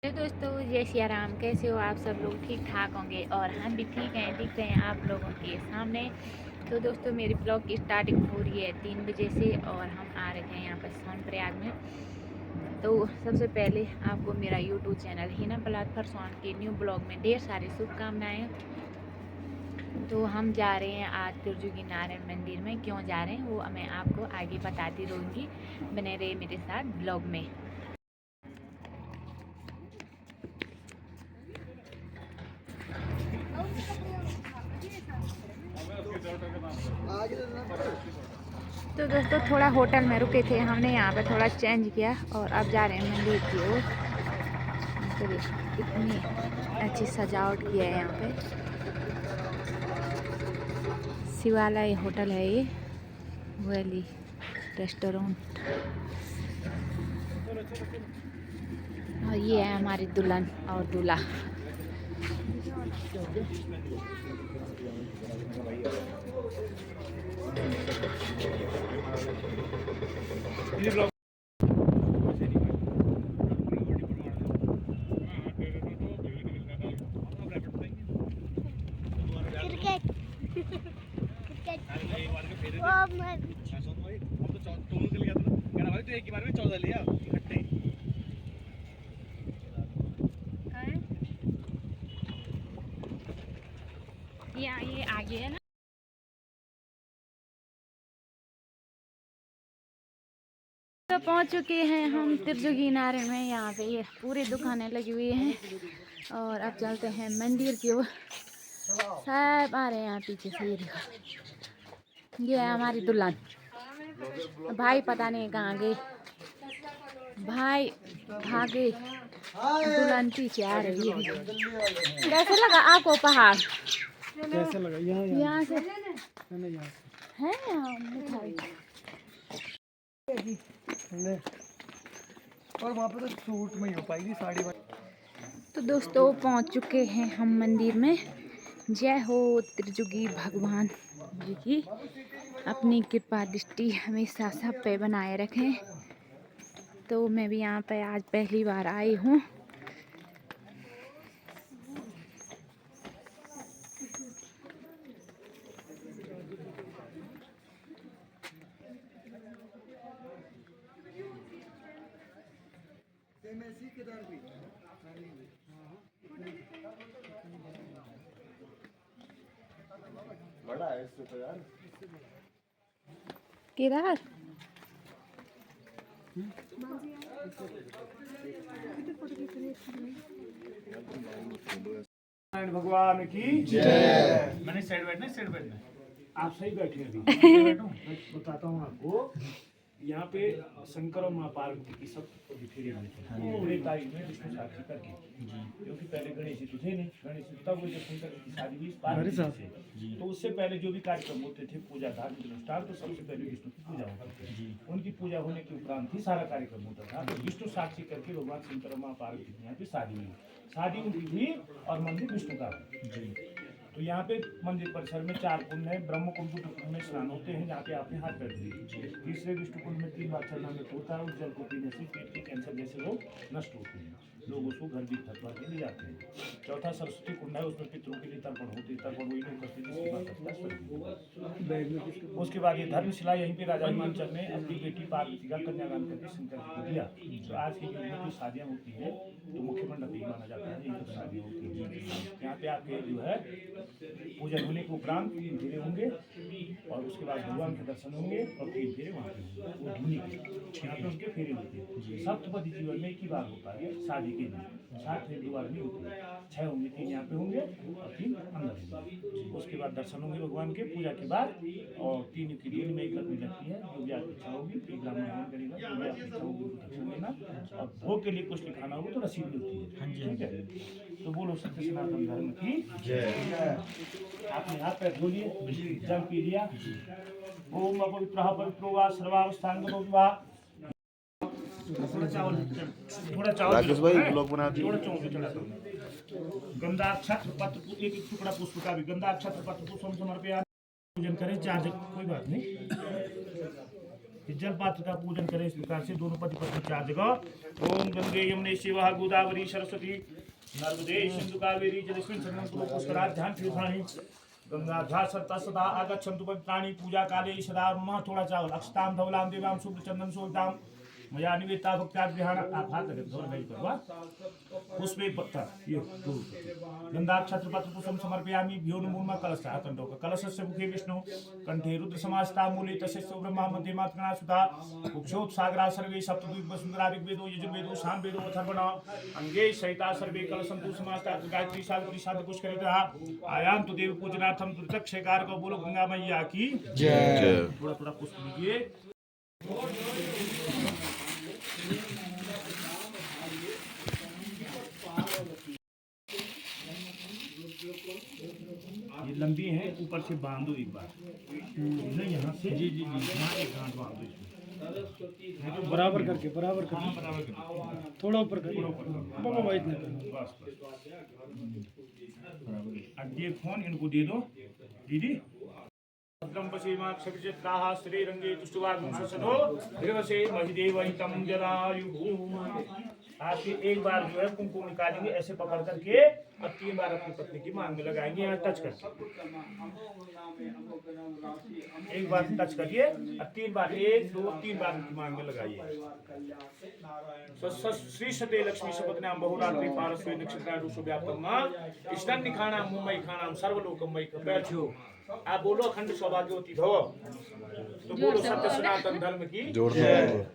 तो दोस्तों जय सिया राम। कैसे हो आप सब लोग? ठीक ठाक होंगे और हम भी ठीक हैं, दिख रहे हैं आप लोगों के सामने। तो दोस्तों मेरी ब्लॉग की स्टार्टिंग हो रही है 3 बजे से और हम आ रहे हैं यहाँ पर सोनप्रयाग में। तो सबसे पहले आपको मेरा यूट्यूब चैनल हिना प्लेटफॉर्म सोन के न्यू ब्लॉग में ढेर सारी शुभकामनाएँ। तो हम जा रहे हैं आज त्रिजुगी नारायण मंदिर में। क्यों जा रहे हैं वो मैं आपको आगे बताती रहूँगी, बने रहे मेरे साथ ब्लॉग में। तो दोस्तों थोड़ा होटल में रुके थे, हमने यहाँ पे थोड़ा चेंज किया और अब जा रहे हैं मंदिर की ओर। तो इतनी अच्छी सजावट की है यहाँ पे। शिवालय होटल है ये, वैली रेस्टोरेंट। और ये है हमारी दुल्हन और दूल्हा। एक बार में 14 लिया इकट्ठे। ये आगे है ना। तो पहुंच चुके हैं हम त्रिजुगी नारायण में। यहाँ पे ये पूरी दुकानें लगी हुई हैं और अब चलते हैं मंदिर की ओर। सब आ रहे हैं यहाँ पीछे से। ये देखो, ये है हमारी दुल्हन। भाई पता नहीं कहाँ गए, भाई भागे, दुल्हन पीछे आ रही है। कैसे लगा आपको पहाड़? कैसे लगा? यहाँ से यहाँ है यहाँ मिठाई। और वहाँ पे तो सूट में ही हो पाएगी साड़ी। तो दोस्तों पहुँच चुके हैं हम मंदिर में। जय हो त्रिजुगी भगवान जी की, अपनी कृपा दृष्टि हमेशा सब पे बनाए रखें। तो मैं भी यहाँ पे आज पहली बार आई हूँ। बड़ा है इससे तो यार। केदार भगवान की जय। मैंने साइड बैठना आप सही बैठे अभी। बताता हूँ आपको। यहाँ पे शंकर और माँ पार्वती की सब बिखेरी हुई थी पूरे तारीख में विष्णु साक्षी करके, क्योंकि पहले गणेश जी तो थे नहीं। गणेश जी तब वो जब शंकर की शादी हुई पार्वती से, तो उससे पहले जो भी कार्यक्रम होते थे, पूजा धार्मिक अनुष्ठान, तो सबसे पहले विष्णु की पूजा होती थी। उनकी पूजा होने के उपरांत ही सारा कार्यक्रम होता था। तो विष्णु साक्षी करके भगवान शंकर और माँ पार्वती की यहाँ पे शादी हुई। शादी उनकी थी और मंदिर विष्णु का। तो यहाँ पे मंदिर परिसर में 4 कुंड है। ब्रह्म कुंड कुंड में स्नान होते हैं, जहाँ पे आपने हाथ पैर दिए। तीसरे विष्णु कुंड में 3 बार चरणामृत होता है। उस जल को पीने से पेट के कैंसर जैसे रोग नष्ट होते हैं, लोग उसको घर भी थकवा के ले जाते हैं। चौथा सरस्वती कुंड है, उसमें पितरों के लिए तर्पण होते हैं। तर्पण वही लोग करते हैं। उसके बाद ये धर्मशिला, यहीं पे राजा हिमांचल ने अपनी बेटी पार्वती का कन्यादान करके शंकर जी को दिया। तो आज के युग में जो शादियाँ होती है तो मुख्य मंडप ही माना जाता है, यही तो शादियाँ होती है। यहाँ पे आपके जो है पूजन होने के उपरांत 3 फेरे होंगे और उसके बाद भगवान के दर्शन होंगे और 3 फेरे वहाँ पे होंगे। वो धुनी यहाँ पे उनके फेरे होते हैं। सप्तपदी जीवन में एक ही बार होता है शादी के लिए, 7 फेरे 2 बार नहीं होते। 6 होंगे, 3 यहाँ पे होंगे और 3 अंदर होंगे। उसके बाद दर्शन होंगे भगवान के पूजा के बाद, और 3 की दिन में एक रत्नी लगती है। जो भी आपकी इच्छा होगी एक ब्राह्मण हवन करेगा, जो भी आपकी इच्छा होगी उनको दर्शन देना, और भोग के लिए कुछ लिखाना होगा तो रसीद मिलती है। ठीक है, तो बोलो सत्य सनातन धर्म की जय। आपने हाथ पैर धो लिए, जल पी लिया। ओम अपवित्रः पवित्रो वा सर्वावस्थांगतो विवाह। थोड़ा चावल राकेश भाई ब्लॉग बना दिए। थोड़ा चावल चढ़ा दो। गंधाक्षत्र पत्र, एक टुकड़ा पुष्प का भी गंधाक्षत्र पत्र पुष्प समर्पयामि। पूजन करें, चार्ज कोई बात नहीं। कि जल पात्र का पूजन करें इस प्रकार से दोनों पति पत्नी 4 जगह। ओम गंगे यमुने शिवा गोदावरी सरस्वती नर्मदे सिंधु कावेरी जलेस्मिन् सन्निधिं कुरु पुष्कराभ्यां तीर्थानि गंगाध्या सत्ता सदा आगच्छन्तु पवित्राणि पूजा काले सदा मम थोड़ा चावल अक्षतां धवलां देवां शुद्ध चंदन सोहितां मया निवेदिता भक्त्याग्रहाण आप हाथ लगे धोर नहीं करवा पुष्पे पत्थर ये गंधा छत्रपत्र पुष्पम समर्पयामि व्योनमूर्म कलश आतंडो कलशस्य मुखे विष्णु कंठे रुद्र समास्ता मूले तस्य ब्रह्मा मध्ये मात्रणा सुधा उक्षोप सागरा सर्वे सप्तद्वीप वसुंधरा ऋग्वेदो यजुर्वेदो सामवेदो अथर्वण अंगे सहिता सर्वे कलशंतु समास्ता गायत्री सावित्री साध पुष्करिता आयाम तो देव पूजनार्थम तृतक्षकार को बोलो गंगा मैया की जय। थोड़ा थोड़ा पुष्प लीजिए। ये लंबी है ऊपर से बांधो एक बार नहीं यहाँ से जी जी जी यहाँ एक गांठ बांधो इसमें तो बराबर करके बराबर थोड़ा ऊपर बाबा इतना बस अब ये फोन इनको दे दो दीदी श्री रंगे आप एक बार जो है कुमकुम निकालेंगे ऐसे पकड़ करके और 3 बार अपनी पत्नी की मांग में लगाएंगे यहाँ टच करके एक बार टच करिए और 3 बार 1 2 3 बार उनकी मांग में लगाइए। श्री सते लक्ष्मी शपथनाम बहुरात्रि पारस्वे नक्षत्रादुषो व्याप्तमा इष्टन निखाना मुंबई खानाम सर्वलोकमय बैठो। आप बोलो अखंड सौभाग्यवती भव तो बोलो सत्य सनातन धर्म की जय।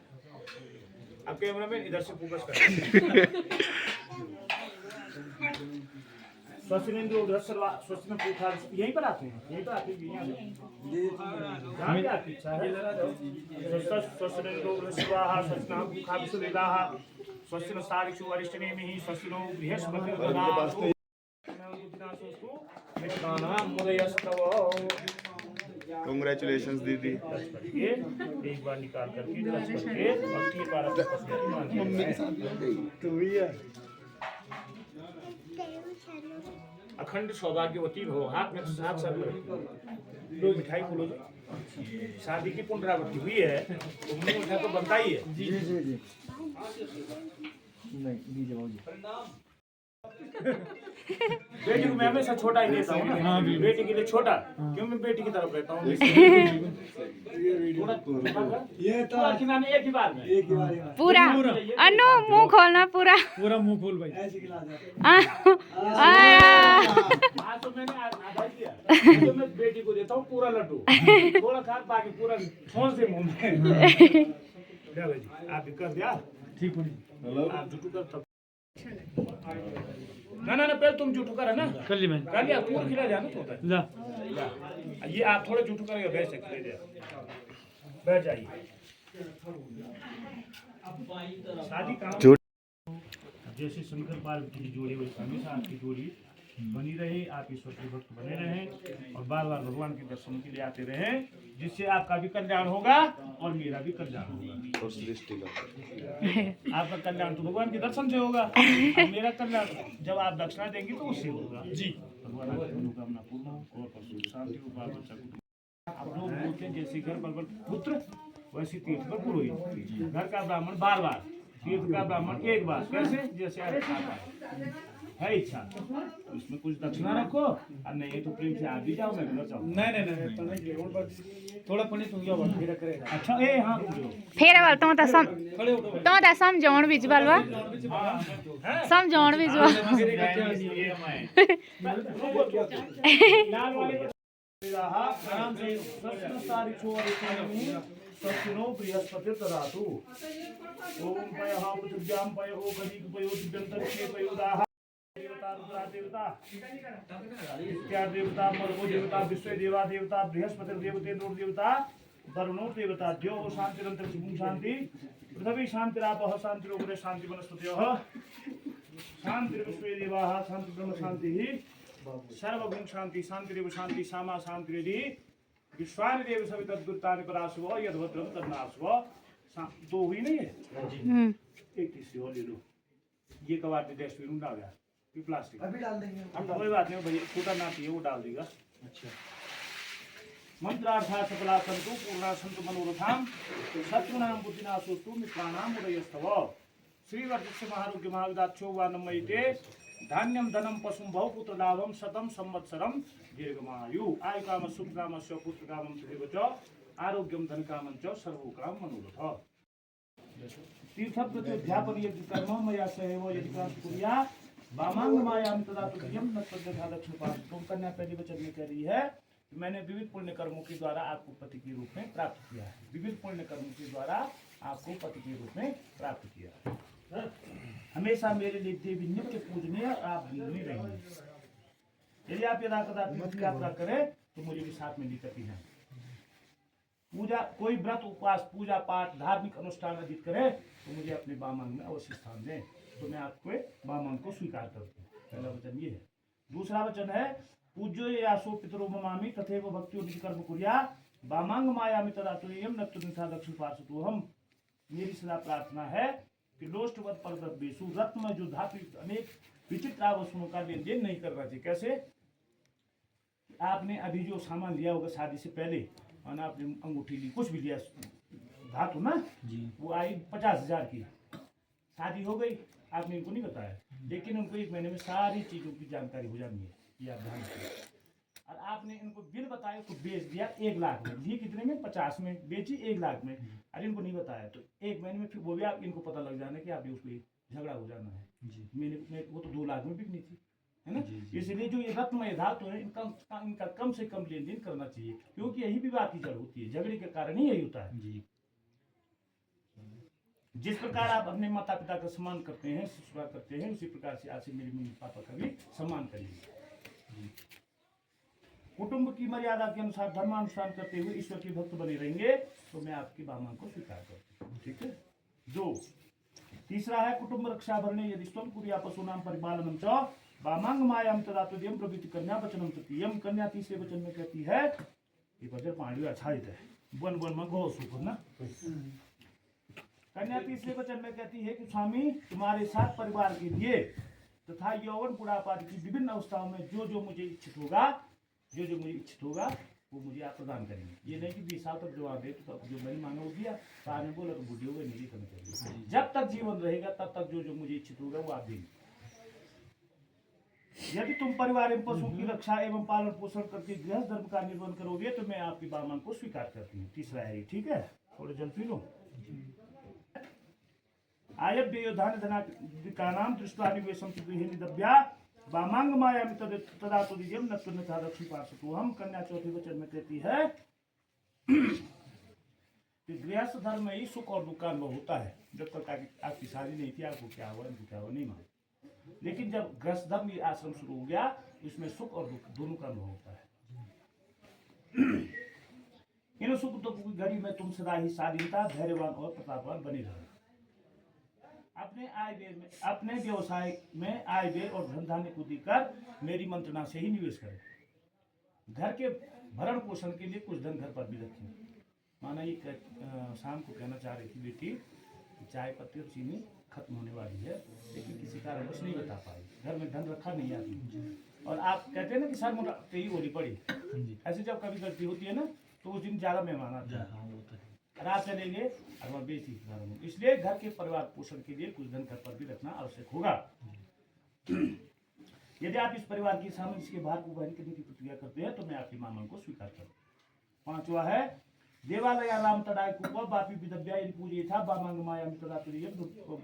अब कैमरा मैन इधर से फोकस करें। स्वस्तिनेन्द्रो दृश्यवा स्वस्तिन पूठा यहीं पर आते हैं यहीं पर आते हैं जहाँ भी आपकी इच्छा है। स्वस्तिनेन्द्रो दृश्यवा स्वस्तिन पूठा विश्ववेदाः स्वस्तिन सारिषु अरिष्टनेमिः स्वस्तिनो बृहस्पतिर्दधातु Congratulations दीदी। एक बार निकाल करके टच करके और 3 बार मम्मी के साथ तो भी है। अखंड सौभाग्यवती भव हाथ में साथ साथ में दो मिठाई खोलो। शादी की पुनरावृत्ति हुई है तो मिठाई तो बनता ही है। जी जी जी नहीं दीजिए बेटी को मैं हमेशा छोटा ही देता हूँ ना। हाँ, बेटी के लिए छोटा क्यों मैं बेटी की तरफ रहता हूँ। ये तो एक ही बार में पूरा अनु मुंह खोलना पूरा मुंह खोल भाई ऐसे खिला दे। तो मैंने आधा किया तो मैं बेटी को देता हूँ पूरा लड्डू थोड़ा खा बाकी पूरा फोन से मुंह में आप भी कर दिया ठीक हो आप जुटू कर ना पहले तुम जूठू करा ना कर लिया पूरा खिला जाना तो ये आप थोड़े जूठू करेंगे बैठ सकते बैठ जाइए। शादी काम जैसे शंकर पार्वती की जोड़ी वैसे हमेशा आपकी जोड़ी बनी रहे आप ईश्वर के भक्त बने रहें और बार बार भगवान के दर्शन के लिए आते रहें जिससे आपका भी कल्याण होगा और मेरा भी कल्याण होगा और सृष्टि का आपका कल्याण तो भगवान के दर्शन से होगा और मेरा कल्याण जब आप दक्षिणा देंगे तो उससे होगा जी। भगवान आपकी मनोकामना पूर्ण हो और सुख शांति हो बाल बच्चा आप लोग बोलते हैं जैसे घर पर पुत्र वैसे तीर्थ पर पुरोहित घर का ब्राह्मण बार बार तीर्थ का ब्राह्मण एक बार कैसे जैसे है इच्छा उसमें कुछ दक्षिणा रखो और नहीं तो प्रेम से आप भी जाओ मैं भी जाऊँ। नहीं थोड़ा पनी तुम जाओ फिर करेगा। अच्छा ए हां फेर वाल तो ता समझाउण बीच बलवा समझाउण बीच स्वस्तिनो बृहस्पतिर्दधातु ओम पयः पृथिव्यां पयो गणिक पयो दिव्यन्तरिक्षे पयोदाः देवता रुद्रा देवता इत्या देवता मर्गो देवता विश्व देवा देवता बृहस्पतिर्देवतेन्द्रो देवता वरुणो देवता द्यो शांतिरन्तरिक्षं शांति पृथ्वी शांतिरापः शांतिरोपरे शांति वनस्पतयः शांतिर्विश्वे देवाः शांति ब्रह्म शांतिः सर्वभूम शांति शांतिरेव शांति सामा शांतिरेधि विश्वानि देव सवितद्गुरुतानि पराशवो यद्भद्रं तन्नाशवो दो हुई नहीं है एक तीसरी और ले लो ये कबाड़ में डस्टबिन डाल दिया ये प्लास्टिक अभी डाल देंगे हम कोई बात नहीं भैया छोटा ना चाहिए वो डाल देगा। अच्छा मंत्रार्था सफला संतु पूर्णा संतु मनोरथाम शत्रुनाम बुद्धिनाशोस्तु मित्राणाम उदयस्तव श्रीवर्धस्य महारोग्य महाविदाक्षो वानमयिते धान्यम धनम पशुम बहुपुत्र लाभम शतम संवत्सरम दीर्घमायु आयु काम सुख काम पुत्र कामम तदेव च आरोग्यम धन कामं च सर्वो काम मनोरथ तीर्थव्रतोध्यापन यदि कर्म मया सहैव यदि क्रांति कुर्या वामांग मायाम तदा तुझ्यम न तद्यथा दक्षिण पार्श्व। तुम कन्या पहले वचन में कह रही है कि मैंने विविध पुण्य कर्मों के द्वारा आपको पति के रूप में प्राप्त किया है। विविध पुण्य कर्मों के द्वारा आपको पति के रूप में प्राप्त किया है। हमेशा मेरे लिए देवी नित्य पूजनीय और आप भूलनी रहेंगे। यदि आप यदा कदापि यात्रा करें तो मुझे भी साथ में लेकर के जाएं। पूजा कोई व्रत उपवास पूजा पाठ धार्मिक अनुष्ठान अधिक करे तो मुझे अपने वामांग में अवश्य स्थान दें, तो मैं आपको वामांग को स्वीकार करता हूँ। पहला वचन ये है। दूसरा वचन है पूज्यो या सो पितरो ममामि तथैव भक्त्यो कर्म कुर्या वामांग मायामि तदा तुयम न तुनिथा दक्षिण पार्श्व। हम मेरी सदा प्रार्थना है कि लोष्टवत परद्रव्येषु रत्न में जो धातु अनेक विचित्र आभूषणों का लेन देन नहीं करना चाहिए। कैसे? आपने अभी जो सामान लिया होगा शादी से पहले और आपने अंगूठी ली कुछ भी लिया धातु ना जी, वो आई 50,000 की, शादी हो गई, आपने इनको नहीं बताया, लेकिन उनको 1 महीने में सारी चीजों की जानकारी हो जानी है, ये आप ध्यान रखिए। और आपने इनको बिल बताया तो बेच दिया 1 लाख में, ली कितने में 50 में, बेची 1 लाख में, और इनको नहीं बताया तो 1 महीने में फिर वो भी आप इनको पता लग जाना कि आप उसको झगड़ा हो जाना है जी। मैंने वो तो 2 लाख में बिकनी थी, है ना। इसलिए जो ये रत्नमय धातु है इनका कम से कम लेन देन करना चाहिए, क्योंकि यही विवाद की जड़ होती है, झगड़े के कारण ही यही होता है जी। जिस प्रकार आप अपने माता पिता का सम्मान करते हैं ससुराल करते हैं, उसी प्रकार से आज से मेरे मम्मी पापा का भी सम्मान करिए। कुटुंब की मर्यादा के अनुसार धर्मानुष्ठान करते हुए ईश्वर के भक्त बने रहेंगे तो मैं आपकी वामांग को स्वीकार करता हूँ। ठीक है। 2 तीसरा है कुटुंब रक्षा भरणे यदि स्वम कुर्या पशूनाम परिपालनम च वामांग मायाम तदा तुद्यम प्रवृत्ति कन्या वचनम तृतीयम। कन्या तीसरे वचन में कहती है ये वचन पांडव आच्छादित है वन वन में घोष ना। कन्या तीसरे वचन में कहती है कि स्वामी तुम्हारे साथ परिवार के लिए तथा यौवन बुढ़ापा की विभिन्न अवस्थाओं में जो जो मुझे इच्छित होगा वो मुझे आप प्रदान करेंगे। ये नहीं कि 20 साल तक जवाब दे तो जो मैंने मांगा वो दिया, बाद में बोला तो बुढ़े हो गए, नहीं करना चाहिए। जब तक जीवन रहेगा तब तक जो जो मुझे इच्छित होगा वो आप देंगे। यदि तुम परिवार एवं पशुओं की रक्षा एवं पालन पोषण करके गृहस्थ धर्म का निर्वहन करोगे तो मैं आपकी वामांग को स्वीकार करती हूँ। तीसरा है, ठीक है, थोड़े जल पी लो। आयव्ययो धन धनादिकानां दृष्ट्वा निवेशं गृहे निदभ्या वामांग मायामि तदा तुद्यम न तुन्यथा दक्षिण पार्श्व। हम कन्या चौथे वचन में कहती है कि गृहस्थ धर्म में ही सुख और दुख का अनुभव होता है। जब तक आपकी शादी नहीं थी आपको क्या हुआ इनको क्या हुआ नहीं मालूम, लेकिन जब गृहस्थ धर्म आश्रम शुरू हो गया इसमें सुख और दुख दोनों का अनुभव होता है। इन सुख दुख की घड़ी में तुम सदा ही शालीनता धैर्यवान और प्रतापवान बने रहो। अपने व्यवसाय में आय व्यय और धन धान्य को देकर मेरी मंत्रणा से ही निवेश करें। घर के भरण पोषण के लिए कुछ धन घर पर भी रखें। माना ये शाम को कहना चाह रही थी बेटी चाय पत्ती और चीनी खत्म होने वाली है, लेकिन किसी कारणवश नहीं बता पाई, घर में धन रखा नहीं आती। और आप कहते हैं ना कि सर मुझे ही होनी पड़ी, ऐसे जब कभी गलती होती है ना तो उस दिन ज्यादा मेहमान आते हैं, रात चलेंगे और वह बेची। इसलिए घर के परिवार पोषण के लिए कुछ धन घर पर भी रखना आवश्यक होगा। यदि आप इस परिवार की सामंजस्य के भार को वहन करने की प्रतिज्ञा करते हैं तो मैं आपकी मांग को स्वीकार करूँ। 5वां है देवालय राम तडाय कुप बापी विदव्या यदि पूजे था वामांग मायामि तदा तुद्यम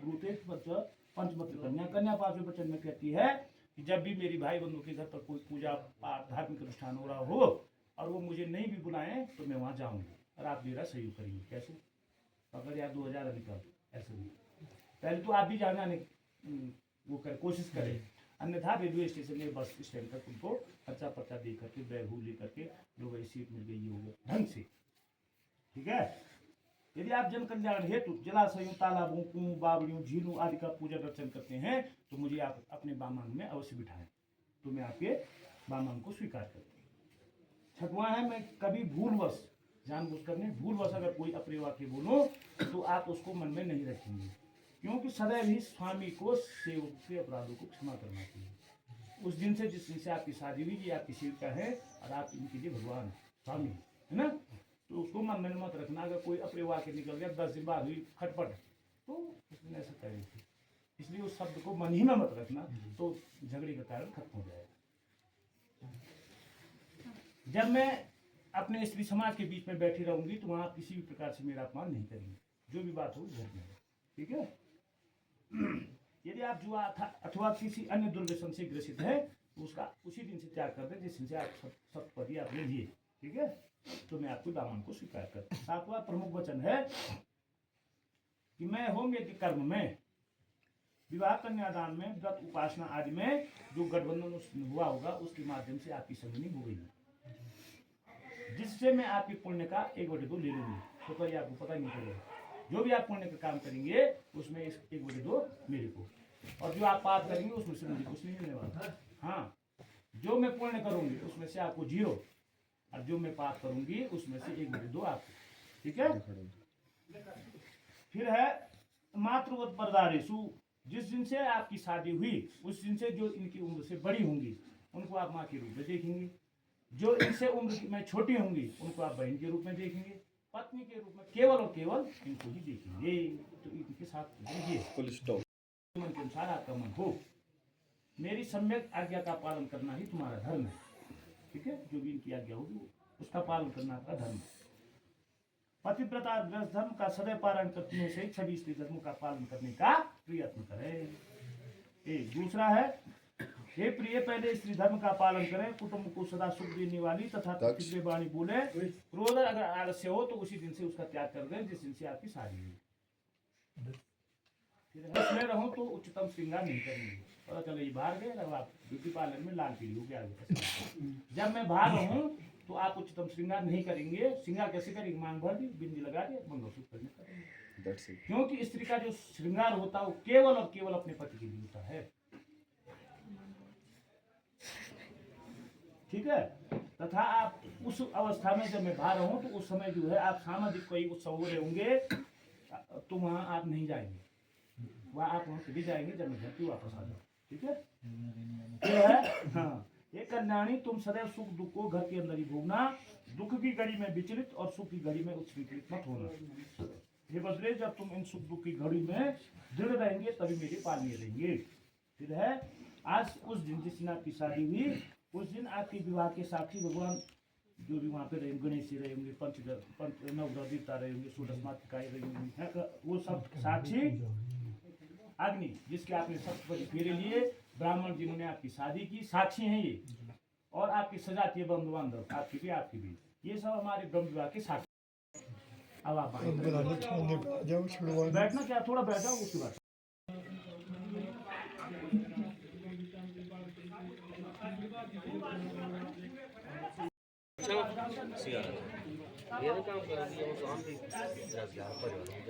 ब्रूते पंचमत्र कन्या। कन्या 5वें वचन में कहती है कि जब भी मेरी भाई बंधु के घर पर कोई पूजा पाठ धार्मिक अनुष्ठान हो रहा हो और वो मुझे नहीं भी बुलाएं तो मैं वहां जाऊंगी और आप मेरा सहयोग करेंगे। कैसे? अगर यार 2000 निकल ऐसे भी पहले तो आप भी जाना वो कर कोशिश करें, अन्यथा रेलवे स्टेशन में बस स्टैंड तक उनको खर्चा पर्चा दे करके बैग ले करके लोग सीट मिल गई हो गया ढंग से। ठीक है। यदि आप जन कल्याण हेतु जलाशयों तालाबों कुओं बावड़ियों झीलों आदि का पूजा अर्चन करते हैं तो मुझे आप अपने वामांग में अवश्य बिठाएं तो मैं आपके वामांग को स्वीकार करती हूँ। 6वां है मैं कभी भूलवश जानबूझकर नहीं भूलवश अगर कोई अप्रिय वाक्य बोलो तो आप उसको मन में नहीं रखेंगे, क्योंकि सदैव ही स्वामी को सेवक के अपराधों को क्षमा करना चाहिए। उस दिन से जिस दिन से आपकी शादी हुई ये आपकी सेविका है और आप इनके लिए भगवान स्वामी है ना। तो उसको मन में मत रखना, अगर कोई अपरिवार के निकल गया 10 दिन बाद हुई खटपट तो उसने ऐसा करी थी, इसलिए उस शब्द को मन ही में मत रखना, तो झगड़े का कारण खत्म हो जाएगा। जब मैं अपने स्त्री समाज के बीच में बैठी रहूंगी तो वहां किसी भी प्रकार से मेरा अपमान नहीं करेंगे, जो भी बात हो घर में, ठीक है। यदि आप जुआ अथवा किसी अन्य दुर्व्यसन से ग्रसित है तो उसका उसी दिन से त्याग कर दें जिस दिन से आप सप्तपदी आपने लिए, ठीक है। तो मैं आपको दामन को स्वीकार करता हूँ। 7वां प्रमुख वचन है कि मैं होम यज्ञ कर्म में, विवाह, कन्यादान में, व्रत, उपासना आदि में जो गठबंधन हुआ होगा उसके माध्यम से आपकी संगनी हो गई, जिससे मैं आपके पुण्य का 1/2 ले लूंगी। तो करिए, आपको पता नहीं चलेगा। जो भी आप पुण्य का काम करेंगे उसमें 1/2 मेरे को, और जो आप पाप करेंगे उसमें से मुझे कुछ नहीं मिलने वाला। हाँ, जो मैं पुण्य करूंगी उसमें से आपको 0, और जो मैं पाप करूंगी उसमें से 1/2 आपको, ठीक है। फिर है मातृवत बरदारेसु, जिस दिन से आपकी शादी हुई उस दिन से जो इनकी उम्र से बड़ी होंगी उनको आप माँ के रूप में देखेंगे, जो इनसे उम्र में छोटी होंगी उनको आप बहन के रूप में देखेंगे, पत्नी के रूप में केवल और केवल इनको ही देखेंगे। तो इनके साथ मन के अनुसार आपका मन हो, मेरी सम्यक आज्ञा का पालन करना ही तुम्हारा धर्म है, ठीक है। जो भी इनकी आज्ञा होगी उसका पालन करना आपका धर्म है। पतिव्रता गृहस्थ धर्म का सदैव पालन करने से सभी स्त्री धर्मों का पालन करने का प्रयत्न करें। दूसरा है, हे प्रिय, पहले स्त्री धर्म का पालन करें, कुटुंब को सदा सुख देने वाली तथा दिव्य वाणी बोले, क्रोध अगर आलस्य हो तो उसी दिन से उसका त्याग कर दें जिस दिन से आपकी शादी हुई। फिर में रहूं तो उच्चतम श्रृंगार नहीं करेंगे, पता चलो ये बाहर गए ना, आप ब्यूटी पार्लर में लाल पीली हो गया। जब मैं बाहर रहूं तो आप उच्चतम श्रृंगार नहीं करेंगे। श्रृंगार कैसे करेंगे? मांग भर दी, बिंदी लगा दी, मंगलसूत्र करेंगे, क्योंकि स्त्री का जो श्रृंगार होता है वो केवल और केवल अपने पति के लिए होता है, ठीक है। तथा आप उस अवस्था में जब मैं बाहर रहूं तो उस समय जो है आप सामाजिक कोई उत्सव हो रहे होंगे तो वहां आप नहीं जाएंगे, वह आप वहां भी जाएंगे जब मैं घर पे वापस आ जाऊँ, ठीक है। तो है हाँ, ये कल्याणी, तुम सदैव सुख दुख को घर के अंदर ही भोगना, दुख की घड़ी में विचलित और सुख की घड़ी में उच्छृंखलित मत होना। ये बदले, जब तुम इन सुख दुख की घड़ी में दृढ़ रहेंगे तभी मेरे पालनीय रहेंगे। फिर है, आज उस दिन जिस दिन आपकी शादी हुई उस दिन आपके विवाह के साक्षी भगवान जो भी वहाँ पे रहेंगे, गणेश जी रहेंगे, पंच नवग्रह देवता रहेंगे, सूर्यस्मातिकाएं रहेंगे, वो सब साक्षी अग्नि जिसके आपने सप्तपदी फेरे लिए, ब्राह्मण जिन्होंने आपकी शादी की साक्षी हैं ये, और आपकी सजातीय बंधु बांधव आपकी भी, ये सब हमारे ब्रह्म विवाह के साक्षी। अब आप बैठना, क्या थोड़ा बैठ जाओ उसके बाद।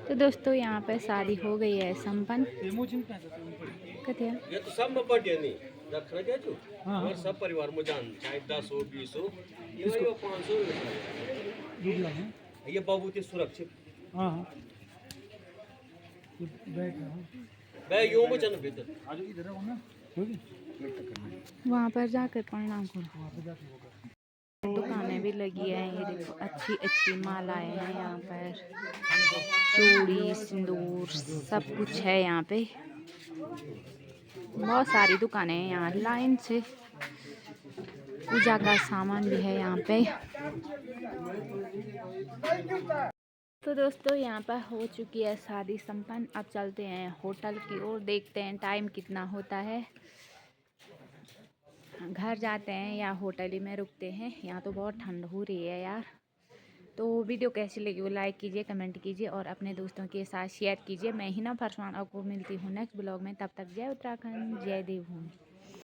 तो दोस्तों यहाँ पर शादी हो गई है संपन्न। कथे ये तो सब में पढ़े नहीं रखना क्या तू और सब परिवार में जान चाहे 10 हो 20 हो ये 500 ये बहुत ही सुरक्षित। हाँ मैं यूं में चल भीतर आज इधर हो ना, वहाँ पर जाकर प्रणाम करो। दुकानें भी लगी हैं, ये देखो अच्छी अच्छी मालाएं हैं यहाँ पर, चूड़ी, सिंदूर सब कुछ है यहाँ पे। बहुत सारी दुकानें हैं यहाँ, लाइन से पूजा का सामान भी है यहाँ पे। तो दोस्तों यहाँ पर हो चुकी है शादी संपन्न। अब चलते हैं होटल की ओर, देखते हैं टाइम कितना होता है, घर जाते हैं या होटल ही में रुकते हैं। यहाँ तो बहुत ठंड हो रही है यार। तो वीडियो कैसी लगी वो लाइक कीजिए, कमेंट कीजिए और अपने दोस्तों के साथ शेयर कीजिए। मैं हिना फरसान आपको मिलती हूँ नेक्स्ट ब्लॉग में। तब तक जय उत्तराखंड, जय देवभूमि।